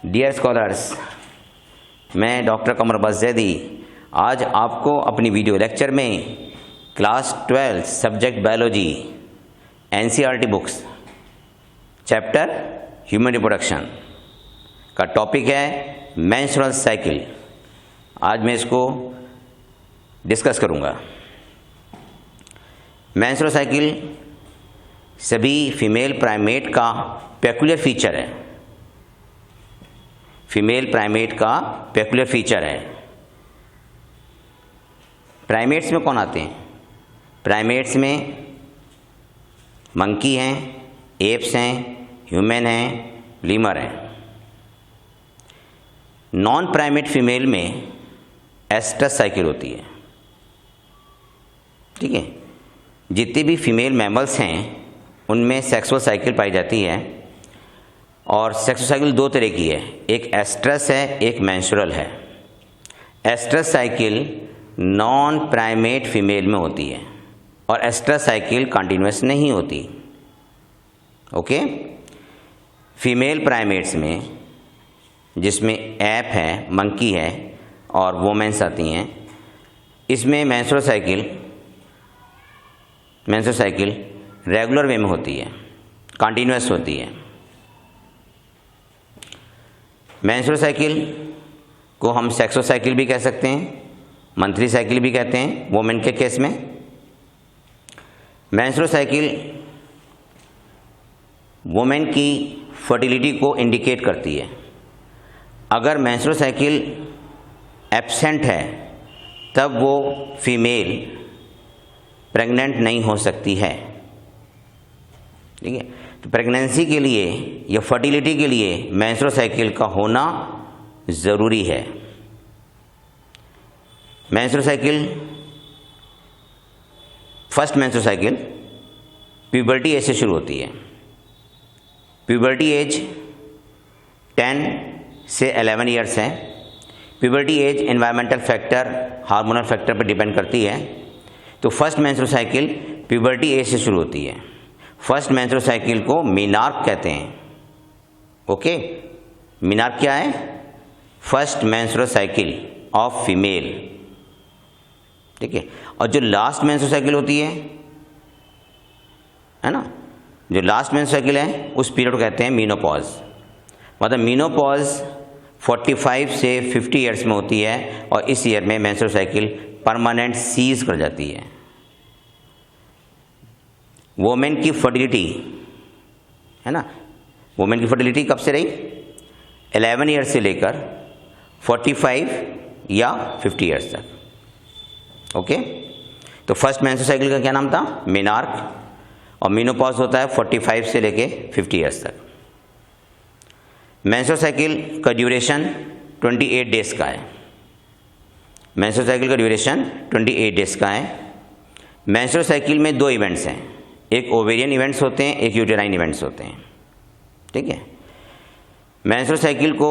Dear scholars, मैं doctor कमर अब्बास ज़ैदी आज आपको अपनी वीडियो लेक्चर में class 12 subject biology NCERT books chapter human reproduction का टॉपिक है मेंस्ट्रुअल साइकिल। आज मैं इसको डिस्कस करूंगा। मेंस्ट्रुअल साइकिल सभी फीमेल प्राइमेट का पेक्युलर फीचर है। फीमेल प्राइमेट का पेक्युलर फीचर है। प्राइमेट्स में कौन आते हैं? प्राइमेट्स में मंकी हैं, एप्स हैं, ह्यूमन हैं, लीमर हैं। नॉन प्राइमेट फीमेल में एस्ट्रस साइकिल होती है। ठीक है, जितने भी फीमेल मैमल्स हैं उनमें सेक्सुअल साइकिल पाई जाती है और सेक्सुअल साइकिल दो तरह की है, एक एस्ट्रस है, एक मेंस्ट्रुअल है। Oestrus cycle non primate female में होती है और एस्ट्रस साइकिल कंटिन्यूस नहीं होती। ओके, फीमेल प्राइमेट्स में जिसमें एप है, मंकी है और वोमेन्स आती हैं, इसमें मेंस्ट्रुअल साइकिल रेगुलर वे में होती है, कंटिन्यूस होती है। मेंस्ट्रुअल साइकिल को हम सेक्सुअल साइकिल भी कह सकते हैं, मंथली साइकिल भी कहते हैं वोमेन के केस में। मेंस्ट्रुअल साइकिल वोमेन की फर्टिलिटी को इंडिकेट करती है। अगर मेंस्ट्रुअल साइकिल एब्सेंट है तब वो फीमेल प्रेग्नेंट नहीं हो सकती है। ठीक है, तो प्रेगनेंसी के लिए या फर्टिलिटी के लिए मेंस्ट्रुअल साइकिल का होना ज़रूरी है। Menstrual cycle, first menstrual cycle puberty as से शुरू होती है। प्यूबर्टी एज 10 से 11 ईयर्स है। Puberty as environmental factor, hormonal factor पर डिपेंड करती है। तो first menstrual cycle puberty as से शुरू होती है। फर्स्ट मेंस्ट्रुअल साइकिल को मीनार्क कहते हैं। ओके, मीनार्क क्या है? First menstrual cycle of female. ठीक है, और जो लास्ट मेंस्ट्रुअल साइकिल होती है ना, जो लास्ट मेंस्ट्रुअल साइकिल है उस पीरियड को कहते हैं मीनोपॉज। मतलब मीनोपॉज 45 से 50 ईयर्स में होती है और इस ईयर में मेंस्ट्रुअल साइकिल परमानेंट सीज कर जाती है। वोमेन की फर्टिलिटी है ना, वोमेन की फर्टिलिटी कब से रही? 11 ईयर्स से लेकर 45 या 50 ईयर्स तक। ओके, तो फर्स्ट मेंस्ट्रुअल साइकिल का क्या नाम था? मीनार्क। और मीनोपॉज होता है 45 से लेके 50 ईयर्स तक। मेंस्ट्रुअल साइकिल का ड्यूरेशन 28 डेज का है। मेंस्ट्रुअल साइकिल का ड्यूरेशन 28 डेज का है। मेंस्ट्रुअल साइकिल में दो इवेंट्स हैं, एक ओवेरियन इवेंट्स होते हैं, एक यूटेराइन इवेंट्स होते हैं। ठीक है, मेंस्ट्रुअल साइकिल को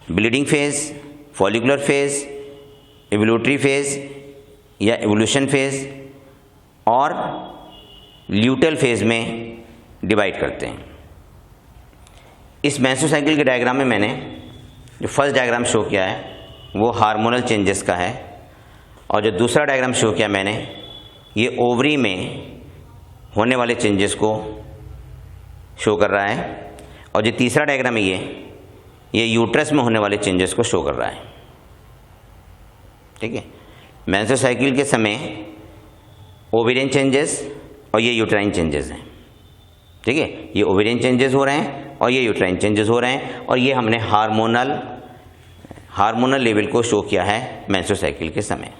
bleeding phase, follicular phase, ovulatory phase या एवोल्यूशन फेज और ल्यूटेल फेज में डिवाइड करते हैं। इस मेंस्ट्रुअल साइकिल के डायग्राम में मैंने जो फर्स्ट डायग्राम शो किया है वो हार्मोनल चेंजेस का है और जो दूसरा डायग्राम शो किया मैंने ये ओवरी में होने वाले चेंजेस को शो कर रहा है और जो तीसरा डायग्राम है ये यूट्रस में होने वाले चेंजेस को शो कर रहा है। ठीक है, मेंस्ट्रुअल साइकिल के समय ओवेरियन चेंजेस और ये यूट्राइन चेंजेस हैं। ठीक है, ये ओवेरियन चेंजेस हो रहे हैं और ये यूट्राइन चेंजेस हो रहे हैं और ये हमने हार्मोनल लेवल को शो किया है मेंस्ट्रुअल साइकिल के समय।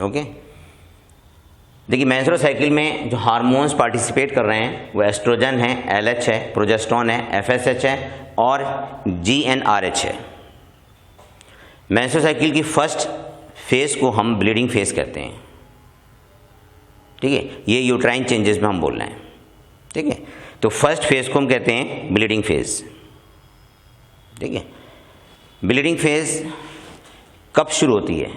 ओके, देखिए मेंस्ट्रुअल साइकिल में जो हार्मोन्स पार्टिसिपेट कर रहे हैं वो एस्ट्रोजन है, LH है, प्रोजेस्टेरोन है, FSH है और GnRH है। मेंस्ट्रुअल साइकिल की फर्स्ट फेज को हम ब्लीडिंग फेज कहते हैं। ठीक है, ये यूट्राइन चेंजेस में हम बोल रहे हैं। ठीक है, तो फर्स्ट फेज को हम कहते हैं ब्लीडिंग फेज। ठीक है, ब्लीडिंग फेज कब शुरू होती है?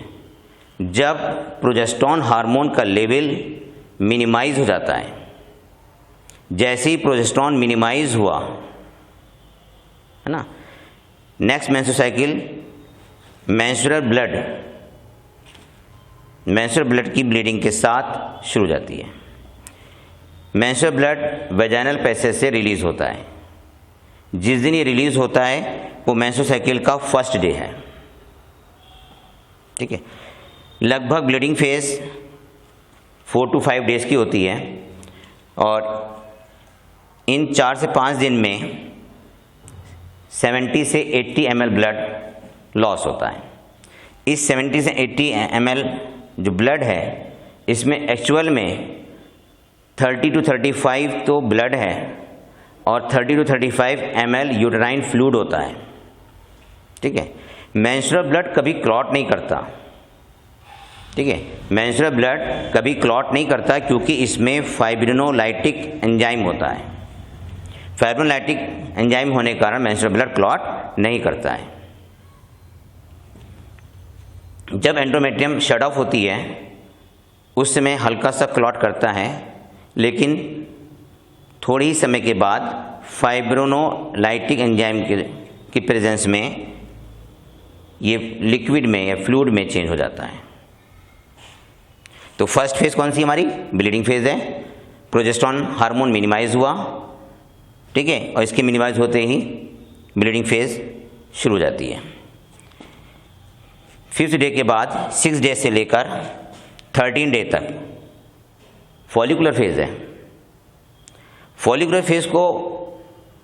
जब प्रोजेस्टेरोन हार्मोन का लेवल मिनिमाइज हो जाता है। जैसे ही प्रोजेस्टेरोन मिनिमाइज हुआ है ना। Next menstrual cycle, menstrual blood की ब्लीडिंग के साथ शुरू जाती है। मेंस्ट्रुअल ब्लड वेजाइनल पैसेज से रिलीज होता है। जिस दिन ये रिलीज होता है वो मेंस्ट्रुअल साइकिल का फर्स्ट डे है, ठीक है। लगभग ब्लीडिंग फेज 4 to 5 डेज की होती है और इन 4 से 5 दिन में 70 से 80 ml ब्लड लॉस होता है। इस 70 से 80 ml जो ब्लड है इसमें एक्चुअल में 30 to 35 तो ब्लड है और 30 to 35 ml यूटेराइन फ्लूइड होता है, ठीक है। मेंस्ट्रुअल ब्लड कभी क्लॉट नहीं करता, ठीक है। मेंस्ट्रुअल ब्लड कभी क्लॉट नहीं करता क्योंकि इसमें फाइब्रिनोलाइटिक एंजाइम होता है। फाइब्रिनोलाइटिक एंजाइम होने के कारण मेंस्ट्रुअल ब्लड क्लॉट नहीं करता है। जब एंडोमेट्रियम शट ऑफ होती है उस समय हल्का सा क्लॉट करता है, लेकिन थोड़ी ही समय के बाद फाइब्रिनोलाइटिक एंजाइम की प्रेजेंस में ये लिक्विड में या फ्लूइड में चेंज हो जाता है। तो फर्स्ट फेज कौन सी हमारी ब्लीडिंग फेज है। प्रोजेस्टेरॉन हार्मोन मिनिमाइज हुआ, ठीक है, और इसके मिनिमाइज होते ही ब्लीडिंग फेज शुरू हो जाती है। 5th डे के बाद 6 डे से लेकर 13 डे तक फॉलिकुलर फेज है। फॉलिकुलर फेज को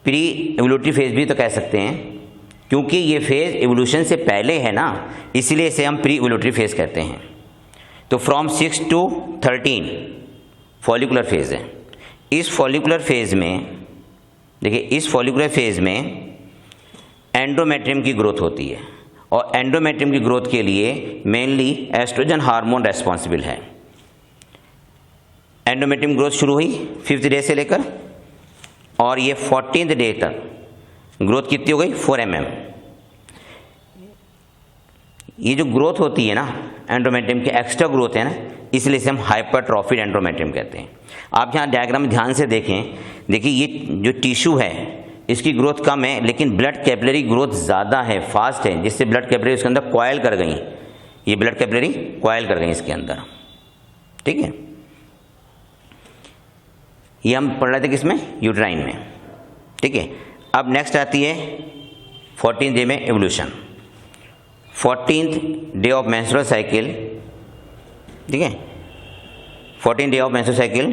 प्री एवोल्यूटरी फेज भी तो कह सकते हैं क्योंकि ये फेज एवोल्यूशन से पहले है ना, इसीलिए इसे हम प्री एवोल्यूटरी फेज कहते हैं। तो फ्रॉम 6 to 13 फॉलिकुलर फेज है। इस फॉलिकुलर फेज में देखिए, इस फॉलिकुलर फेज में एंडोमेट्रियम की ग्रोथ होती है और एंडोमेट्रियम की ग्रोथ के लिए मेनली एस्ट्रोजन हार्मोन रेस्पॉन्सिबल है। एंडोमेट्रियम ग्रोथ शुरू हुई 5th डे से लेकर और ये 14th डे तक ग्रोथ कितनी हो गई 4 mm। ये जो ग्रोथ होती है ना एंडोमेट्रियम की एक्स्ट्रा ग्रोथ है ना, इसलिए इसे हम हाइपरट्रॉफिड एंडोमेट्रियम कहते हैं। आप यहाँ डायग्राम में ध्यान से देखें, देखिए ये जो टिश्यू है इसकी ग्रोथ कम है लेकिन ब्लड कैपिलरी ग्रोथ ज़्यादा है, फास्ट है, जिससे ब्लड कैपिलरी उसके अंदर कॉयल कर गई। ये ब्लड कैपिलरी कॉयल कर गई इसके अंदर, ठीक है। ये हम पढ़ रहे थे किसमें, यूट्राइन में, ठीक है। अब नेक्स्ट आती है 14th डे में evolution. 14th day of menstrual cycle, ठीक है। 14th day of menstrual cycle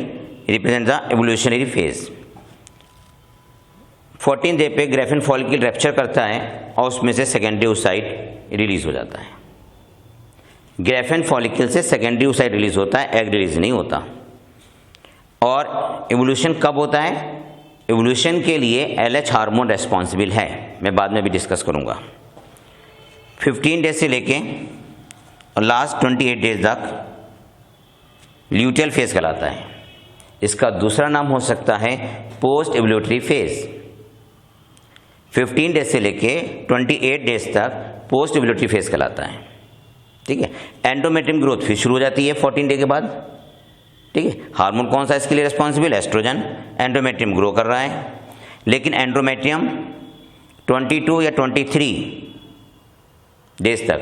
represent the evolutionary phase. 14th day पे ग्रेफिन फॉलिकल रैप्चर करता है और उसमें से सेकेंडरी oocyte रिलीज हो जाता है। ग्रेफिन फॉलिकल से सेकेंडरी oocyte रिलीज होता है, एग रिलीज नहीं होता। और एवोल्यूशन कब होता है, एवोल्यूशन के लिए LH हार्मोन रेस्पॉन्सिबल है, मैं बाद में भी डिस्कस करूंगा। 15 डेज से लेके और लास्ट 28 डेज तक ल्यूटियल फेज कहलाता है। इसका दूसरा नाम हो सकता है पोस्ट एवोल्यूटरी फेज। 15 डेज से लेके 28 डेज तक पोस्ट एवोल्यूटरी फेज कहलाता है, ठीक है। एंडोमेट्रियम ग्रोथ फिर शुरू हो जाती है 14 डे के बाद, ठीक है। हार्मोन कौन सा इसके लिए रिस्पॉन्सिबल, एस्ट्रोजन। एंडोमेट्रियम ग्रो कर रहा है लेकिन एंडोमेट्रियम 22 या 23 डेज तक,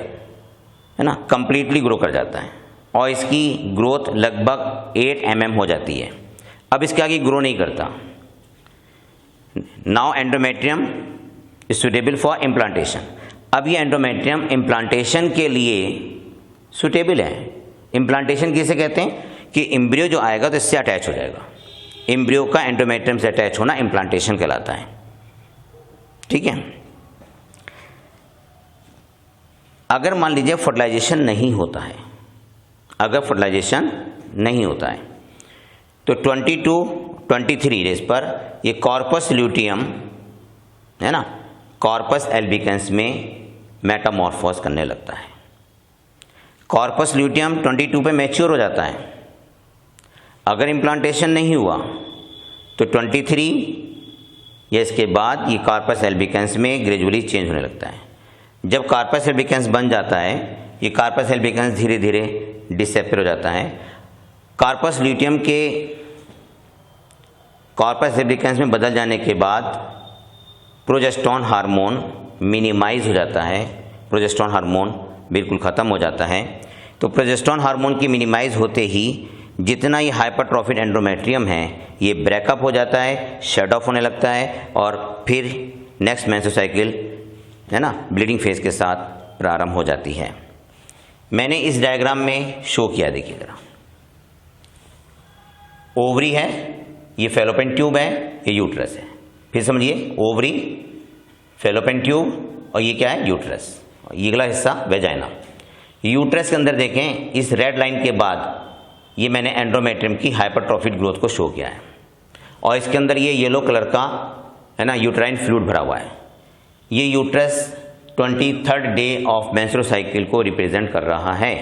है ना, कंप्लीटली ग्रो कर जाता है और इसकी ग्रोथ लगभग 8 mm हो जाती है। अब इसके आगे ग्रो नहीं करता। Now endometrium is suitable for implantation. अब ये एंडोमेट्रियम इम्प्लांटेशन के लिए सुटेबल है। इम्प्लांटेशन किसे कहते हैं कि एम्ब्रियो जो आएगा तो इससे अटैच हो जाएगा। एम्ब्रियो का एंडोमेट्रियम से अटैच होना इम्प्लांटेशन कहलाता है, ठीक है। अगर मान लीजिए फर्टिलाइजेशन नहीं होता है, अगर फर्टिलाइजेशन नहीं होता है तो 22-23 डेज पर ये कॉर्पस ल्यूटियम, है ना, कॉर्पस एल्बिकेंस में मेटामॉर्फोस करने लगता है। कॉर्पस ल्यूटियम 22 पे मैच्योर हो जाता है। अगर इम्प्लांटेशन नहीं हुआ तो 23 या इसके बाद ये कॉर्पस एल्बिकेंस में ग्रेजुअली चेंज होने लगता है। जब कॉर्पस एल्बिकेंस बन जाता है, ये कॉर्पस एल्बिकेंस धीरे धीरे डिसअपीयर हो जाता है। कॉर्पस ल्यूटियम के कॉर्पस एल्बिकेंस में बदल जाने के बाद प्रोजेस्टेरॉन हार्मोन मिनिमाइज हो जाता है, प्रोजेस्टेरॉन हार्मोन बिल्कुल ख़त्म हो जाता है। तो प्रोजेस्टेरॉन हार्मोन की मिनिमाइज होते ही जितना ये हाइपरट्रॉफिड एंडोमेट्रियम है ये ब्रेकअप हो जाता है, शट ऑफ होने लगता है और फिर नेक्स्ट मेंस्ट्रुअल साइकिल है ना ब्लीडिंग फेज के साथ प्रारंभ हो जाती है। मैंने इस डायग्राम में शो किया, देखिए जरा। ओवरी है, ये फैलोपियन ट्यूब है, ये यूट्रस है। फिर समझिए, ओवरी, फैलोपियन ट्यूब और ये क्या है, यूट्रस। ये अगला हिस्सा वेजाइना। यूट्रस के अंदर देखें, इस रेड लाइन के बाद ये मैंने एंडोमेट्रियम की हाइपरट्रॉफिड ग्रोथ को शो किया है और इसके अंदर ये येलो कलर का है ना यूट्राइन फ्लूइड भरा हुआ है। ये uterus 23rd day of menstrual cycle को रिप्रेजेंट कर रहा है।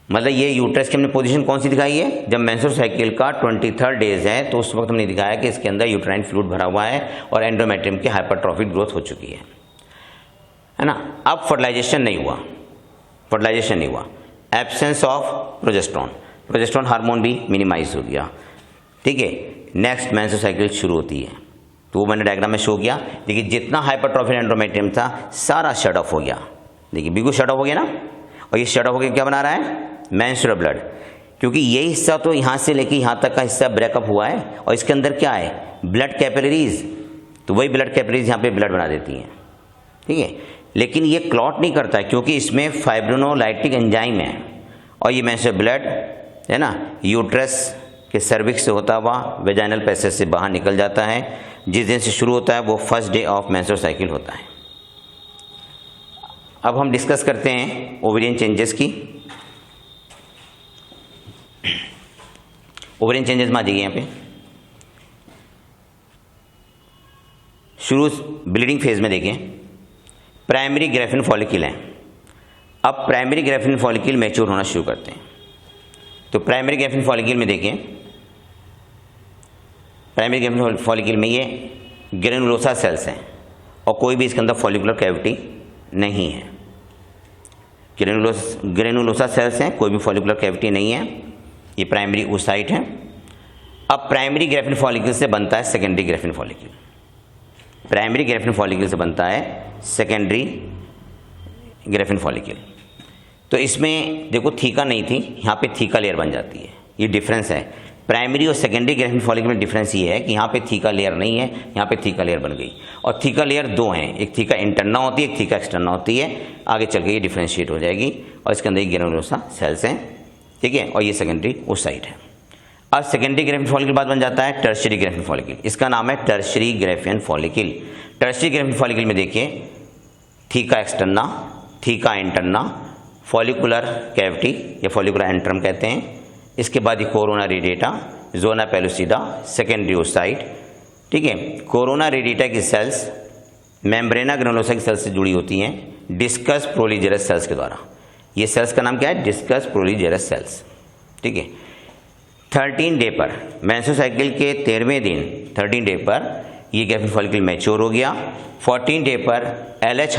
मतलब ये यूट्रस की हमने पोजीशन कौन सी दिखाई है, जब मेंस्ट्रुअल साइकिल का 23rd डेज है तो उस वक्त हमने दिखाया कि इसके अंदर यूट्राइन फ्लूइड भरा हुआ है और एंडोमेट्रियम की हाइपरट्रॉफिड ग्रोथ हो चुकी है ना। अब फर्टिलाइजेशन नहीं हुआ, फर्टिलाइजेशन नहीं हुआ, एब्सेंस ऑफ प्रोजेस्टेरॉन हार्मोन भी मिनिमाइज हो गया। ठीक है, नेक्स्ट मेंस्ट्रुअल साइकिल शुरू होती है। तो वो मैंने डायग्राम में शो किया। देखिए, जितना हाइपरट्रॉफिड एंडोमेट्रियम था सारा शट ऑफ हो गया। देखिए बिल्कुल शट ऑफ हो गया ना। और ये शट ऑफ होकर क्या बना रहा है, मेंस्ट्रुअल ब्लड। क्योंकि ये हिस्सा तो यहाँ से लेके यहाँ तक का हिस्सा ब्रेकअप हुआ है और इसके अंदर क्या है, ब्लड कैपिलरीज। तो वही ब्लड कैपिलरीज यहाँ पे ब्लड बना देती हैं। ठीक है, लेकिन ये क्लॉट नहीं करता है क्योंकि इसमें फाइब्रिनोलाइटिक एंजाइम है और ये मेंस्ट्रुअल ब्लड है ना यूट्रस के सर्विक्स से होता हुआ वेजाइनल पैसेज से बाहर निकल जाता है। जिस दिन से शुरू होता है वो first day of menstrual cycle होता है। अब हम डिस्कस करते हैं ओवेरियन चेंजेस की। ओवेरियन चेंजेस में आ जाइए यहाँ पे। शुरू ब्लीडिंग फेज में देखें, प्राइमरी ग्रेफिन फॉलिकल है। अब प्राइमरी ग्रेफिन फॉलिकल मैच्योर होना शुरू करते हैं। तो प्राइमरी ग्रेफिन फॉलिकल में देखें, प्राइमरी ग्रेफिन फॉलिकल में ये ग्रेनुलोसा सेल्स हैं और कोई भी इसके अंदर फॉलिकुलर कैविटी नहीं है। ग्रेनुलोसा सेल्स हैं, कोई भी फॉलिकुलर कैविटी नहीं है। ये प्राइमरी oocyte है। अब प्राइमरी ग्रेफिन फॉलिकल से बनता है secondary Graafian follicle. Primary Graafian follicle से बनता है सेकेंडरी ग्रेफिन फॉलिकल। तो इसमें देखो थीका नहीं थी, यहाँ पे थीका लेयर बन जाती है। ये डिफरेंस है प्राइमरी और सेकेंडरी ग्रेफिन फॉलिकल में। डिफरेंस ये है कि यहाँ पे थीका लेयर नहीं है, यहाँ पे थीका लेयर बन गई। और थीका लेयर दो हैं, एक थीका इंटरना होती है, एक थीका एक्सटर्ना होती है। आगे चल के ये डिफ्रेंशिएट हो जाएगी और इसके अंदर ग्रेनुलोसा सेल्स हैं। ठीक है, और ये सेकेंडरी oocyte है। अब सेकेंडरी ग्रेफिन फॉलिकल के बाद बन जाता है टर्शियरी ग्रेफिन फॉलिकल। इसका नाम है tertiary Graafian follicle. Tertiary Graafian follicle में देखिए theca externa, theca interna, follicular cavity या फॉलिकुलर एंट्रम कहते हैं। इसके बाद ये corona radiata, zona pellucida, secondary oocyte। ठीक है, कोरोना रेडिएटा की सेल्स मेम्ब्रेना ग्रेनुलोसा की सेल्स से जुड़ी होती हैं डिस्कस प्रोलीजेरस सेल्स के द्वारा। ये सेल्स का नाम क्या है, डिस्कस प्रोलीजेरस सेल्स। ठीक है, 13 डे पर मेंस्ट्रुअल साइकिल के 13वें दिन 13 डे पर ये ग्रेफिन फॉलिकल मैच्योर हो गया। 14 डे पर LH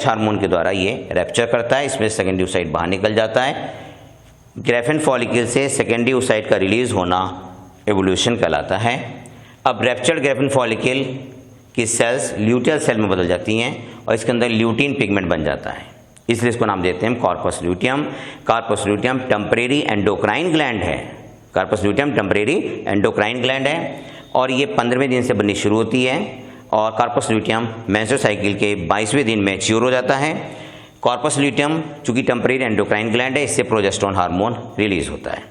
हार्मोन के द्वारा ये रैप्चर करता है, इसमें सेकेंडरी oocyte बाहर निकल जाता है। ग्रेफिन फॉलिकल से सेकेंडरी oocyte का रिलीज होना एवोल्यूशन कहलाता है। अब रैप्चर्ड ग्रेफिन फॉलिकल की सेल्स ल्यूटियल सेल में बदल जाती हैं और इसके अंदर ल्यूटीन पिगमेंट बन जाता है, इसलिए इसको नाम देते हैं corpus luteum. Corpus luteum temporary endocrine gland है। Corpus luteum temporary endocrine gland है और ये 15वें दिन से बननी शुरू होती है और कॉर्पस ल्यूटियम मेंस्ट्रुअल साइकिल के 22वें दिन मैच्योर हो जाता है। कॉर्पस ल्यूटियम चूंकि टेम्परेरी एंडोक्राइन ग्लैंड है, इससे प्रोजेस्टेरॉन हार्मोन रिलीज होता है।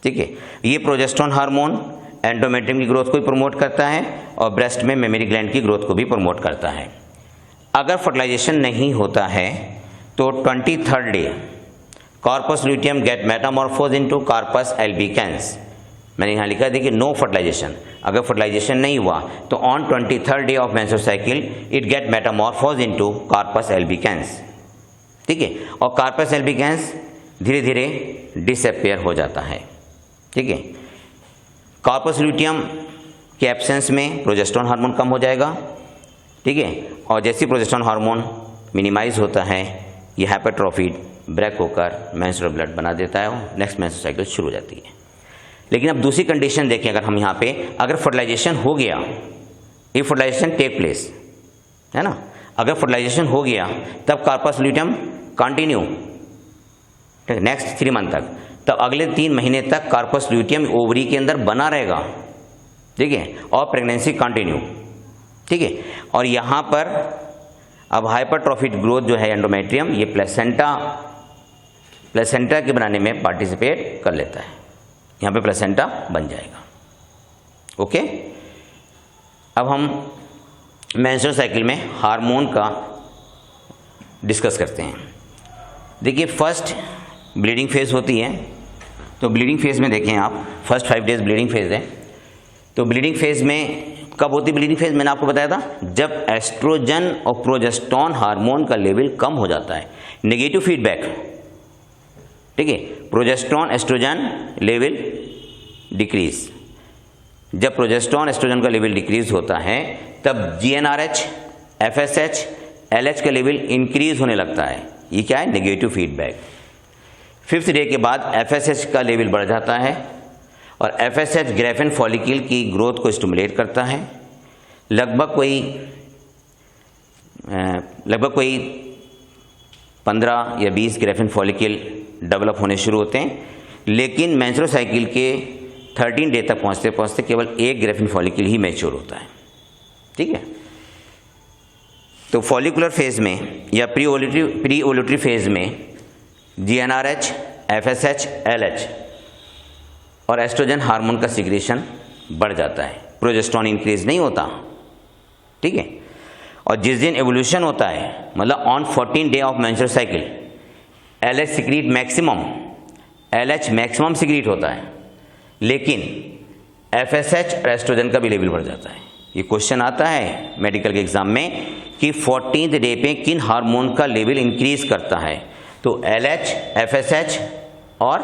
ठीक है, ये प्रोजेस्टेरॉन हार्मोन एंडोमेट्रियम की ग्रोथ को भी प्रमोट करता है और ब्रेस्ट में मेमरी ग्लैंड की ग्रोथ को भी प्रमोट करता है। अगर फर्टिलाइजेशन नहीं होता है तो 23rd day corpus luteum get metamorphose into corpus albicans. मैंने यहाँ लिखा है देखिए नो फर्टिलाइजेशन। अगर फर्टिलाइजेशन नहीं हुआ तो on 23rd day of menstrual cycle it get metamorphose into corpus albicans. ठीक है, और कॉर्पस एल्बिकेंस धीरे धीरे डिसअपियर हो जाता है। ठीक है, कॉर्पस ल्यूटियम के एब्सेंस में प्रोजेस्टेरॉन हार्मोन कम हो जाएगा। ठीक है, और जैसे प्रोजेस्टेरॉन हार्मोन मिनिमाइज होता है ये हाइपरट्रॉफिड ब्रेक होकर मेंस्ट्रुअल ब्लड बना देता है और नेक्स्ट मेंस्ट्रुअल साइकिल शुरू हो जाती है। लेकिन अब दूसरी कंडीशन देखें, अगर हम यहाँ पे अगर फर्टिलाइजेशन हो गया इफ फर्टिलाइजेशन टेक प्लेस, है ना। अगर फर्टिलाइजेशन हो गया तब कार्पस ल्यूटियम कंटिन्यू, ठीक है, नेक्स्ट 3 मंथ तक, तब अगले 3 महीने तक कार्पस ल्यूटियम ओवरी के अंदर बना रहेगा, ठीक है, और प्रेगनेंसी कंटिन्यू, ठीक है। और यहाँ पर अब हाइपरट्रॉफिक ग्रोथ जो है एंडोमेट्रियम, ये प्लेसेंटा के बनाने में पार्टिसिपेट कर लेता है, यहाँ पे प्लेसेंटा बन जाएगा। ओके, अब हम मेंस्ट्रुअल साइकिल में हार्मोन का डिस्कस करते हैं। देखिए, फर्स्ट ब्लीडिंग फेज होती है, तो ब्लीडिंग फेज में देखें आप, फर्स्ट 5 डेज ब्लीडिंग फेज है। तो ब्लीडिंग फेज में कब होती है ब्लीडिंग फेज? मैंने आपको बताया था, जब एस्ट्रोजन और प्रोजेस्टेरोन हार्मोन का लेवल कम हो जाता है। नेगेटिव फीडबैक, ठीक है, प्रोजेस्टेरोन एस्ट्रोजन लेवल डिक्रीज। जब प्रोजेस्टेरोन एस्ट्रोजन का लेवल डिक्रीज होता है तब GnRH, FSH, LH का लेवल इंक्रीज होने लगता है। ये क्या है? Negative feedback. 5th डे के बाद FSH का लेवल बढ़ जाता है और FSH ग्रेफिन फॉलिकल की ग्रोथ को स्टिमुलेट करता है। लगभग कोई 15 या 20 ग्रेफिन फॉलिकल डेवलप होने शुरू होते हैं, लेकिन मेंस्ट्रुअल साइकिल के 13 डे तक पहुंचते पहुंचते केवल 1 ग्रेफिन फॉलिकल ही मैच्योर होता है, ठीक है। तो फॉलिकुलर फेज में या प्री ओव्यूलेटरी फेज में GnRH, FSH, LH और एस्ट्रोजन हार्मोन का सिक्रेशन बढ़ जाता है, प्रोजेस्टेरोन इंक्रीज नहीं होता, ठीक है। और जिस दिन एवोल्यूशन होता है, मतलब on 14 day of menstrual cycle, LH secrete maximum, LH maximum secrete होता है, लेकिन FSH और एस्ट्रोजन का भी लेवल बढ़ जाता है। ये क्वेश्चन आता है मेडिकल के एग्जाम में कि 14th डे पे किन हार्मोन का लेवल इंक्रीज करता है, तो LH, FSH और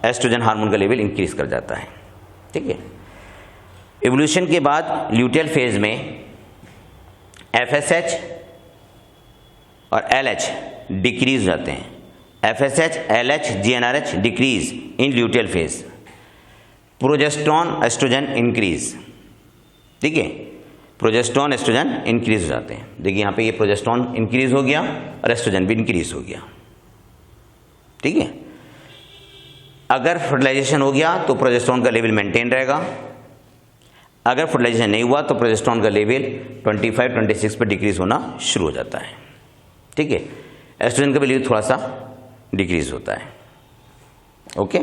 एस्ट्रोजन हार्मोन का लेवल इंक्रीज कर जाता है, ठीक है। इवोल्यूशन के बाद ल्यूटियल फेज में FSH और LH डिक्रीज हो जाते हैं। FSH, LH, GnRH decrease in luteal phase, progesterone estrogen increase, ठीक है, प्रोजेस्टेरोन एस्ट्रोजन इंक्रीज हो जाते हैं। देखिए यहाँ पे ये प्रोजेस्टेरोन इंक्रीज हो गया और एस्ट्रोजन भी इंक्रीज हो गया, ठीक है। अगर फर्टिलाइजेशन हो गया तो प्रोजेस्टेरोन का लेवल मेंटेन रहेगा, अगर फर्टिलाइजेशन नहीं हुआ तो प्रोजेस्टेरोन का लेवल 25-26 पर डिक्रीज होना शुरू हो जाता है, ठीक है। एस्ट्रोजन का भी लेवल थोड़ा सा डिक्रीज होता है, ओके।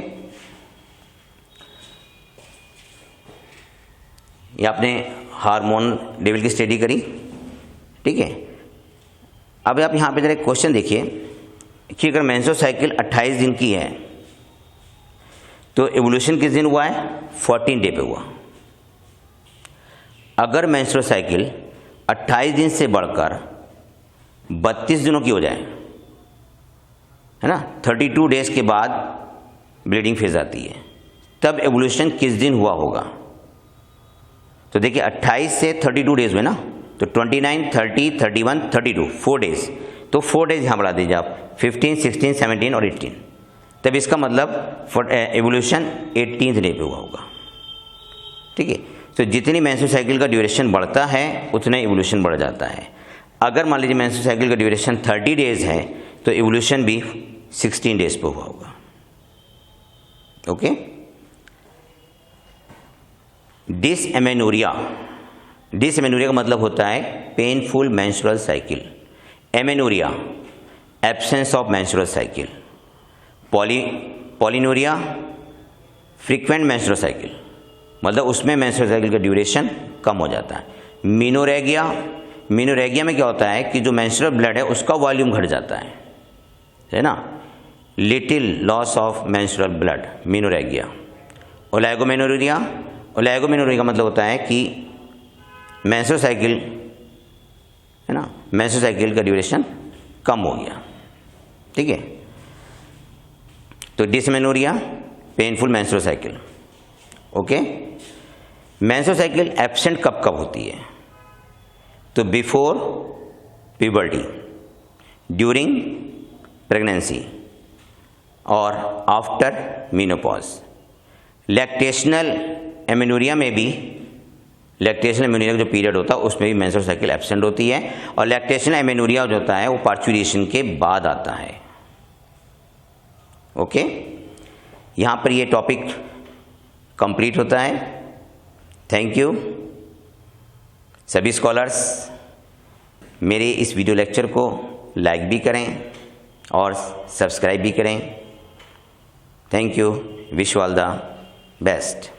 ये आपने हार्मोन लेवल की स्टडी करी, ठीक है। अब आप यहाँ पे जरा एक क्वेश्चन देखिए कि अगर मेंस्ट्रुअल साइकिल 28 दिन की है तो एवोल्यूशन किस दिन हुआ है? 14 डे पे हुआ। अगर मेंस्ट्रुअल साइकिल 28 दिन से बढ़कर 32 दिनों की हो जाए, है ना, 32 डेज के बाद ब्लीडिंग फेज आती है, तब एवोल्यूशन किस दिन हुआ होगा? तो देखिए 28 से 32 डेज हुए ना, तो 29, 30, 31, 32 4 डेज, तो 4 डेज यहाँ बढ़ा दीजिए आप, 15, 16, 17 और 18, तब इसका मतलब एवोल्यूशन 18th डे पे हुआ होगा, ठीक है। तो जितनी मेंस्ट्रुअल साइकिल का ड्यूरेशन बढ़ता है उतना एवोल्यूशन बढ़ जाता है। अगर मान लीजिए मेंस्ट्रुअल साइकिल का ड्यूरेशन 30 डेज है तो एवोल्यूशन भी 16 डेज पे हुआ होगा, ओके। डिसएमेनोरिया का मतलब होता है painful menstrual cycle. Amenorrhoea absence of menstrual cycle. Polymenorrhoea frequent menstrual cycle, मतलब उसमें मेंस्ट्रुअल साइकिल का ड्यूरेशन कम हो जाता है। मीनोरेगिया में क्या होता है कि जो मेंस्ट्रुअल ब्लड है उसका वॉल्यूम घट जाता है ना, little loss of menstrual blood, menorrhagia. Oligomenorrhoea का मतलब होता है कि मेंस्ट्रुअल साइकिल, है ना, मेंस्ट्रुअल साइकिल का ड्यूरेशन कम हो गया, ठीक है। तो dysmenorrhoea painful menstrual cycle, okay. Menstrual cycle absent कब कब होती है? तो बिफोर प्यूबर्टी, ड्यूरिंग प्रेगनेंसी और आफ्टर मीनोपॉज। लैक्टेशनल एमेनोरिया में भी लैक्टेशनल एमेनोरिया का जो पीरियड होता है उसमें भी मेंस्ट्रुअल साइकिल एब्सेंट होती है, और लैक्टेशनल एमेनोरिया जो होता है वो पार्चुरेशन के बाद आता है। ओके, यहाँ पर ये टॉपिक कंप्लीट होता है। Thank you. सभी स्कॉलर्स मेरे इस वीडियो लेक्चर को लाइक भी करें और सब्सक्राइब भी करें। Thank you. Wish all the best.